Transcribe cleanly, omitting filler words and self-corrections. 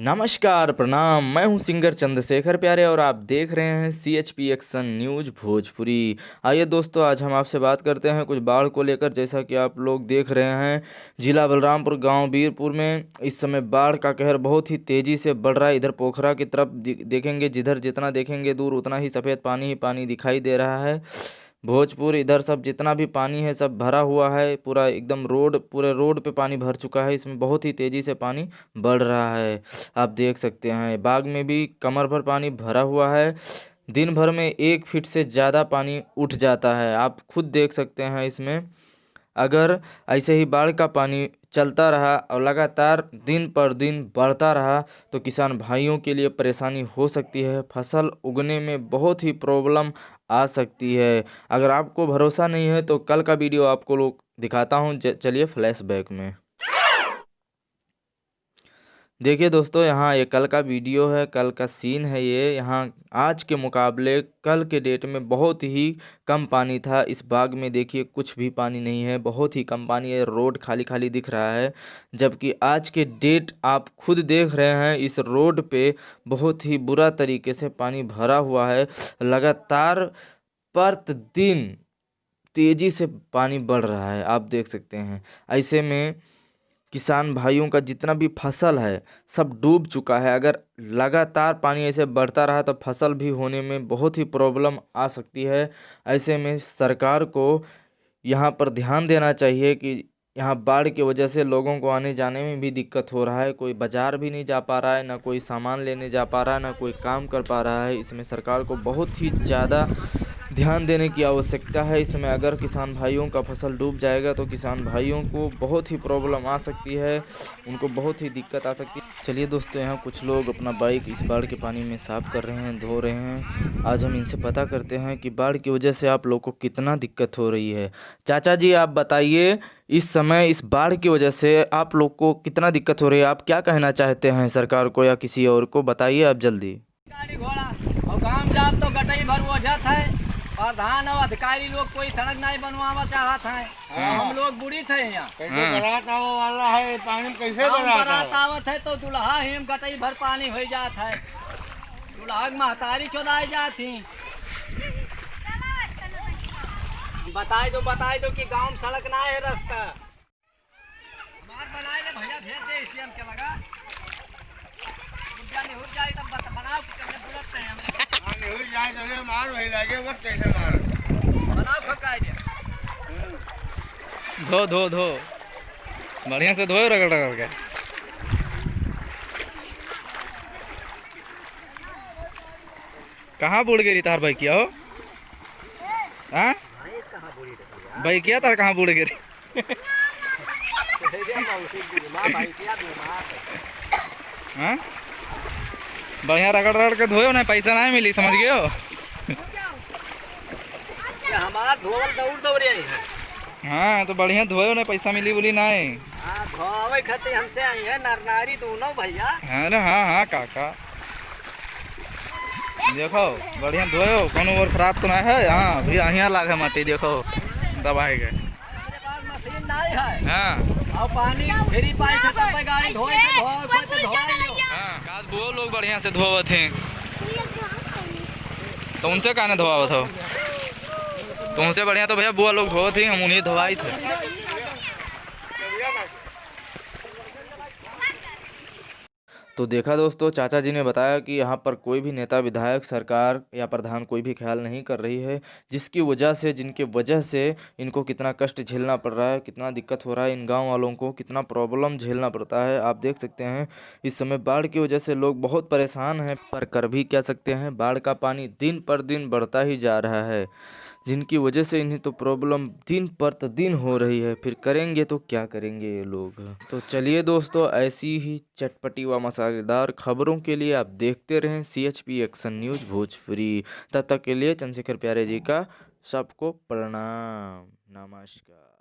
नमस्कार प्रणाम, मैं हूं सिंगर चंद्रशेखर प्यारे और आप देख रहे हैं CHP एक्शन न्यूज भोजपुरी। आइए दोस्तों, आज हम आपसे बात करते हैं कुछ बाढ़ को लेकर। जैसा कि आप लोग देख रहे हैं, जिला बलरामपुर गांव बीरपुर में इस समय बाढ़ का कहर बहुत ही तेज़ी से बढ़ रहा है। इधर पोखरा की तरफ देखेंगे, जिधर जितना देखेंगे दूर उतना ही सफ़ेद पानी ही पानी दिखाई दे रहा है। भोजपुर इधर सब जितना भी पानी है सब भरा हुआ है, पूरा एकदम पूरे रोड पे पानी भर चुका है। इसमें बहुत ही तेज़ी से पानी बढ़ रहा है, आप देख सकते हैं। बाग में भी कमर भर पानी भरा हुआ है। दिन भर में 1 फीट से ज़्यादा पानी उठ जाता है, आप खुद देख सकते हैं। इसमें अगर ऐसे ही बाढ़ का पानी चलता रहा और लगातार दिन पर दिन बढ़ता रहा तो किसान भाइयों के लिए परेशानी हो सकती है। फसल उगने में बहुत ही प्रॉब्लम आ सकती है। अगर आपको भरोसा नहीं है तो कल का वीडियो आपको लोग दिखाता हूँ। चलिए फ्लैशबैक में देखिए दोस्तों, यहाँ ये कल का वीडियो है, कल का सीन है ये। यहाँ आज के मुकाबले कल के डेट में बहुत ही कम पानी था। इस बाग में देखिए कुछ भी पानी नहीं है, बहुत ही कम पानी है। रोड खाली खाली दिख रहा है, जबकि आज के डेट आप खुद देख रहे हैं, इस रोड पे बहुत ही बुरा तरीके से पानी भरा हुआ है। लगातार प्रतिदिन तेज़ी से पानी बढ़ रहा है, आप देख सकते हैं। ऐसे में किसान भाइयों का जितना भी फसल है सब डूब चुका है। अगर लगातार पानी ऐसे बढ़ता रहा तो फसल भी होने में बहुत ही प्रॉब्लम आ सकती है। ऐसे में सरकार को यहाँ पर ध्यान देना चाहिए कि यहाँ बाढ़ की वजह से लोगों को आने जाने में भी दिक्कत हो रहा है। कोई बाज़ार भी नहीं जा पा रहा है, ना कोई सामान लेने जा पा रहा है, ना कोई काम कर पा रहा है। इसमें सरकार को बहुत ही ज़्यादा ध्यान देने की आवश्यकता है। इसमें अगर किसान भाइयों का फसल डूब जाएगा तो किसान भाइयों को बहुत ही प्रॉब्लम आ सकती है, उनको बहुत ही दिक्कत आ सकती है। चलिए दोस्तों, यहाँ कुछ लोग अपना बाइक इस बाढ़ के पानी में साफ़ कर रहे हैं, धो रहे हैं। आज हम इनसे पता करते हैं कि बाढ़ की वजह से आप लोग को कितना दिक्कत हो रही है। चाचा जी, आप बताइए, इस समय इस बाढ़ की वजह से आप लोग को कितना दिक्कत हो रही है? आप क्या कहना चाहते हैं सरकार को या किसी और को? बताइए आप जल्दी। गाड़ी घोड़ा और काम जाब तो गटई भर वजत है। प्रधान और अधिकारी लोग कोई सड़क नहीं बनवाना चाहत है। हम लोग बुरी थे यहाँ बारात आवे वाला है, पानी कैसे बारात आवत है तो दुल्हा हिम गटई भर पानी हो जात है। दुल्हा की महतारी चौदाई जाती। बताई दो कि गांव में सड़क ना है, रास्ता हमार बनाए ले भैया, भेज दे स्टेम के लगा हो जाए तब बनाओ कि बुलते हैं हम हो जाए तो मार वही लगे वो कैसे मार बनाओ खकाई दे। धो धो धो बढ़िया से धोए, रगड़ रगड़ के। कहाँ बुड़ गई तार भाई किया हो? हाँ भाई किया तार कहाँ बुड़ गई? हाँ बढ़िया रगड़ रगड़ के धोयो ना, पैसा नहीं मिली, समझ गए हो? हमारा धोवल दौड़ दौड़े है। हाँ तो बढ़िया धोयो ना, पैसा मिली बोली नहीं। धोवे खातिर हमसे आई है, नर नारी दोनों भैया। हाँ ना, हाँ हाँ काका, देखो बढ़िया धोयो, कोनो और खराब तो नहीं है। हाँ भैया यहाँ लागे माटी, देखो दबाए गए। मेरे पास मशीन नहीं है। हाँ और पानी फेरी पाई से तब गाड़ी धोए हाँ, काज वो लोग बढ़िया से धोवत हैं तो उनसे कहने धोआवत हो? तो उनसे बढ़िया तो भैया बुआ लोग धोवत ही, हम उन्हें धोवाई थे। तो देखा दोस्तों, चाचा जी ने बताया कि यहाँ पर कोई भी नेता, विधायक, सरकार या प्रधान कोई भी ख्याल नहीं कर रही है, जिनकी वजह से इनको कितना कष्ट झेलना पड़ रहा है, कितना दिक्कत हो रहा है। इन गांव वालों को कितना प्रॉब्लम झेलना पड़ता है, आप देख सकते हैं। इस समय बाढ़ की वजह से लोग बहुत परेशान हैं, पर कर भी क्या सकते हैं। बाढ़ का पानी दिन पर दिन बढ़ता ही जा रहा है, जिनकी वजह से इन्हें तो प्रॉब्लम दिन प्रतिदिन हो रही है। फिर करेंगे तो क्या करेंगे ये लोग? तो चलिए दोस्तों, ऐसी ही चटपटी व मसालेदार खबरों के लिए आप देखते रहें CHP एक्शन न्यूज भोजपुरी। तब तक के लिए चंद्रशेखर प्यारे जी का सबको प्रणाम, नमस्कार।